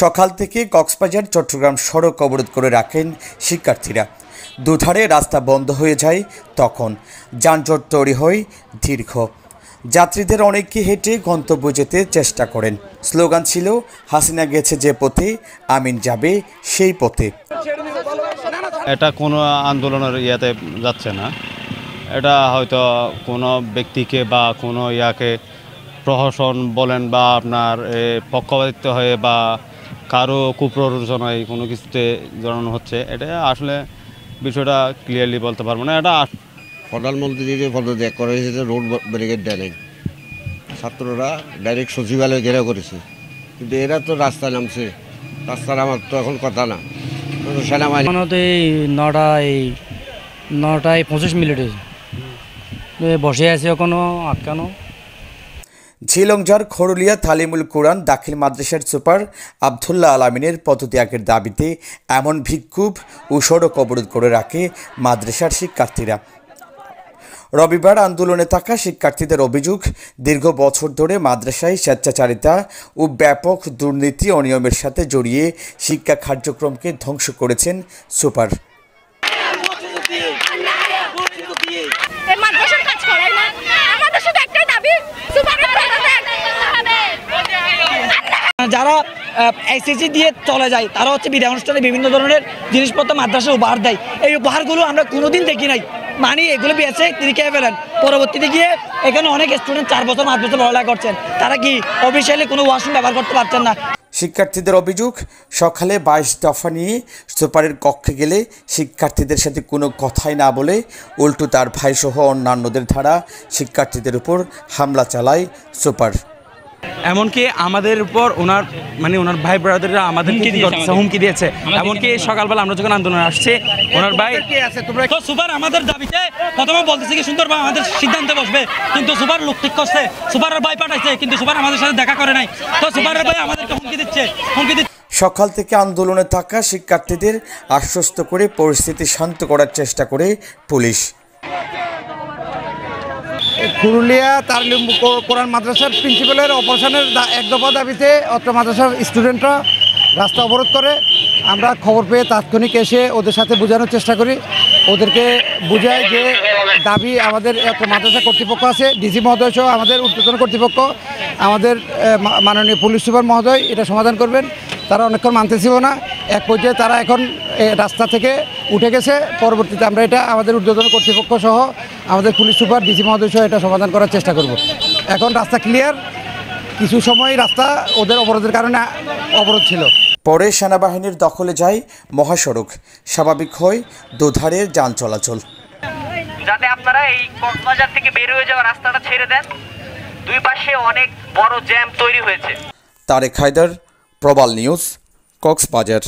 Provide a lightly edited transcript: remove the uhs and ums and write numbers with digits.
সকাল থেকে কক্সবাজার চট্টগ্রাম সড়ক অবরোধ করে রাখেন শিক্ষার্থীরা। দুধারে রাস্তা বন্ধ হয়ে যায়, তখন যানজট তৈরি হয় দীর্ঘ। যাত্রীদের অনেকে হেঁটে গন্তব্য যেতে চেষ্টা করেন। স্লোগান ছিল, হাসিনা গেছে যে পথে, আমিন যাবে সেই পথে। এটা কোনো আন্দোলনের ইয়াতে যাচ্ছে না, এটা হয়তো কোনো ব্যক্তিকে বা কোনো ইয়াকে প্রহসন বলেন বা আপনার পক্ষপাতিত্ব হয়ে বা কারো কুপ্ররোচনায় কোনো কিছুতে জড়ানো হচ্ছে। এটা আসলে বিষয়টা ক্লিয়ারলি বলতে পারবো না। এটা প্রধানমন্ত্রীর পদত্যাগ করা হয়েছে, রোড ব্যারিকেড দেয়, ছাত্ররা ডাইরেক্ট সচিবালয় ঘেরাও করেছে, কিন্তু এরা তো রাস্তায় নামছে। রাস্তার আমার তো এখন কথা না, সেনাবাহিনী এই 9টায় 25 মিনিটে বসে আছে এখনো আটকানো। ঝিলংজার খরুলিয়া তালিমুল কুরআন দাখিল মাদ্রাসার সুপার আবদুল্লাহ আলামিনের পদত্যাগের দাবিতে এমন বিক্ষোভ ও সড়ক অবরোধ করে রাখে মাদ্রাসার শিক্ষার্থীরা। রবিবার আন্দোলনে থাকা শিক্ষার্থীদের অভিযোগ, দীর্ঘ বছর ধরে মাদ্রাসায় স্বেচ্ছাচারিতা ও ব্যাপক দুর্নীতি অনিয়মের সাথে জড়িয়ে শিক্ষা কার্যক্রমকে ধ্বংস করেছেন সুপার। যারা এসএসসি দিয়ে চলে যায় তারা হচ্ছে বিদায় অনুষ্ঠানে বিভিন্ন ধরনের জিনিসপত্র মাদ্রাসায় উপহার দেয়। এই উপহারগুলো আমরা কোনোদিন দেখি নাই, মানে এগুলো পেয়েছে তিনি খেয়ে ফেলেন। পরবর্তীতে গিয়ে এখানে অনেক স্টুডেন্ট 4 বছর 5 বছর পড়ালেখা করছেন, তারা কি অফিসিয়ালি কোনো ওয়াশরুম ব্যবহার করতে পারছেন না। শিক্ষার্থীদের অভিযোগ, সকালে 22 দফা নিয়ে সুপারের কক্ষে গেলে শিক্ষার্থীদের সাথে কোনো কথাই না বলে উল্টো তার ভাইসহ অন্যান্যদের দ্বারা শিক্ষার্থীদের উপর হামলা চালায় সুপার। এমনকি আমাদের উপর ওনার ভাই ব্রাদাররা আমাদেরকে হুমকি দিয়েছে। এমনকি সকালবেলা আমরা যখন আন্দোলনে আসছি, ওনার ভাই সুপার আমাদের দাবিতে প্রথমে বলতেছে কি সুন্দরভাবে আমাদের সিদ্ধান্তে বসবে, কিন্তু সুপার লোক ঠিক করছে, সুপারের ভাই পাঠাইছে, কিন্তু সুপার আমাদের সাথে দেখা করে নাই। তো সুপারের ভাই আমাদেরকে হুমকি দিচ্ছে। সকাল থেকে আন্দোলনে থাকা শিক্ষার্থীদের আশ্বস্ত করে পরিস্থিতি শান্ত করার চেষ্টা করে পুলিশ। পুরুলিয়া তালিম কোরআন মাদ্রাসার প্রিন্সিপালের অপারেশনের এক দফা দাবিতে অত্র মাদ্রাসার স্টুডেন্টরা রাস্তা অবরোধ করে। আমরা খবর পেয়ে তাৎক্ষণিক এসে ওদের সাথে বোঝানোর চেষ্টা করি, ওদেরকে বোঝায় যে দাবি আমাদের অত্র মাদ্রাসা কর্তৃপক্ষ আছে, ডিসি মহোদয় সহ আমাদের ঊর্ধ্বতন কর্তৃপক্ষ, আমাদের মাননীয় পুলিশ সুপার মহোদয় এটা সমাধান করবেন। তারা অনেকক্ষণ মানতেছিল না, এক পর্যায়ে তারা এখন রাস্তা থেকে উঠে গেছে। পরবর্তীতে আমরা এটা আমাদের ঊর্ধ্বতন কর্তৃপক্ষ সহ আমাদের পুলিশ সুপার ডিসি মহোদয় সহ এটা সমাধান করার চেষ্টা করব। এখন রাস্তা ক্লিয়ার, কিছু সময় রাস্তা ওদের অবরোধের কারণে অবরোধ ছিল। পরে সেনাবাহিনীর দখলে যায় মহাসড়ক, স্বাভাবিক হয় দুধারের যান চলাচল। যাতে আপনারা এই কক্সবাজার থেকে বের হয়ে যাওয়া রাস্তাটা ছেড়ে দেন, দুই পাশে অনেক বড় জ্যাম তৈরি হয়েছে। তারেক হায়দার, প্রবাল নিউজ, কক্সবাজার।